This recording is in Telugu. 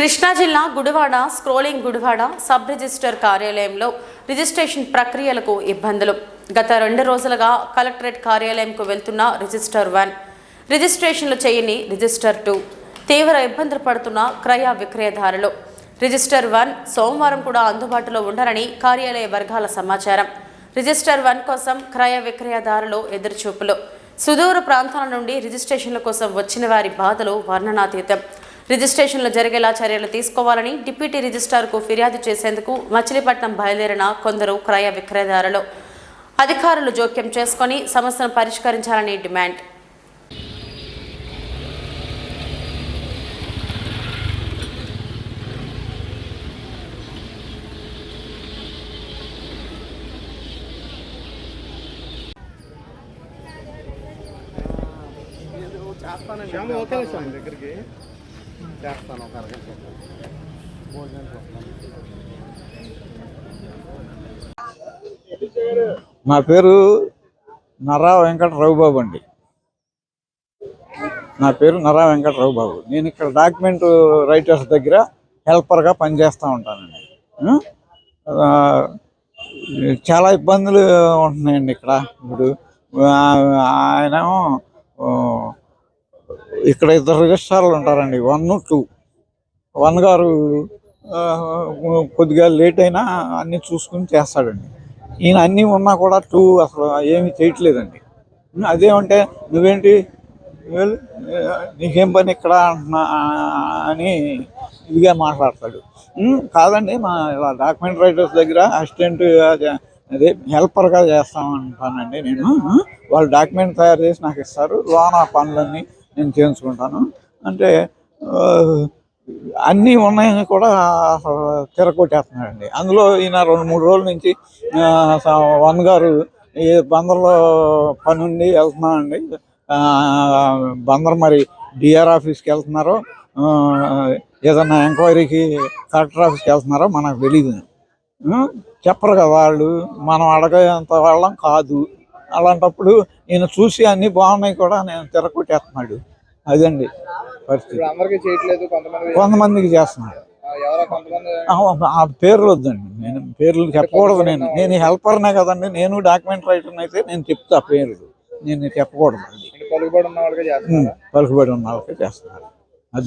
కృష్ణా జిల్లా Gudivada scrolling Gudivada sub register కార్యాలయంలో రిజిస్ట్రేషన్ ప్రక్రియలకు ఇబ్బందులు. గత 2 రోజులుగా కలెక్టరేట్ కార్యాలయంకు వెళ్తున్న రిజిస్టర్ 1, రిజిస్ట్రేషన్లు చేయని రిజిస్టర్ 2 తీవ్ర ఇబ్బందులు పడుతున్న క్రయ విక్రయదారులు. రిజిస్టర్ 1 సోమవారం కూడా అందుబాటులో ఉండరని కార్యాలయ వర్గాల సమాచారం. రిజిస్టర్ 1 కోసం క్రయ విక్రయదారులు ఎదురుచూపులు. సుదూర ప్రాంతాల నుండి రిజిస్ట్రేషన్ల కోసం వచ్చిన వారి బాధలు వర్ణనాతీతం. రిజిస్ట్రేషన్లు జరిగేలా చర్యలు తీసుకోవాలని డిప్యూటీ రిజిస్ట్రార్కు ఫిర్యాదు చేసేందుకు మచిలీపట్నం బయలుదేరిన కొందరు క్రయ విక్రయదారులు. అధికారులు జోక్యం చేసుకుని సమస్యను పరిష్కరించాలని డిమాండ్. దగ్గరికి చేస్తాను ఒక అరగంట నా పేరు నర్రా వెంకటరావు బాబు అండి. నేను ఇక్కడ డాక్యుమెంట్ రైటర్స్ దగ్గర హెల్పర్గా పనిచేస్తూ ఉంటానండి. చాలా ఇబ్బందులు ఉంటున్నాయండి ఇక్కడ. ఇప్పుడు ఆయన ఇక్కడ 2 రిజిస్ట్రార్లు ఉంటారండి, 1, 2. 1 గారు కొద్దిగా లేట్ అయినా అన్నీ చూసుకుని చేస్తాడండి. ఈయన అన్నీ ఉన్నా కూడా 2 అసలు ఏమీ చేయట్లేదండి. అదేమంటే నువ్వేంటి నీకేం పని ఇక్కడ అంటున్నా అని ఇదిగా మాట్లాడతాడు. కాదండి, మా ఇలా డాక్యుమెంట్ రైటర్స్ దగ్గర అసిస్టెంట్ అదే హెల్పర్గా చేస్తామంటానండి నేను. వాళ్ళు డాక్యుమెంట్ తయారు చేసి నాకు ఇస్తారు, లోన పనులన్నీ నేను చేయించుకుంటాను. అంటే అన్నీ ఉన్నాయని కూడా తిరగొట్టేస్తున్నాడండి. అందులో ఈయన 2-3 రోజుల నుంచి 1 గారు ఈ బందర్లో పని ఉండి వెళ్తున్నానండి. బందర్ మరి డిఆర్ ఆఫీస్కి వెళ్తున్నారో ఏదన్నా ఎంక్వైరీకి కలెక్టర్ ఆఫీస్కి వెళ్తున్నారో మనకు తెలియదు. చెప్పరు కదా వాళ్ళు, మనం అడగేంత వాళ్ళం కాదు. అలాంటప్పుడు ఈయన చూసి అన్నీ బాగున్నాయి కూడా నేను తిరగొట్టేస్తున్నాడు. అదండి పరిస్థితి. కొంతమందికి చేస్తున్నాడు. ఆ పేర్లు వద్దండి, నేను పేర్లు చెప్పకూడదు. నేను హెల్పర్నే కదండి, నేను డాక్యుమెంట్ రైటర్ని అయితే నేను చెప్తా పేర్లు, నేను చెప్పకూడదు. పలుకుబడి ఉన్న వాళ్ళకే చేస్తున్నారు.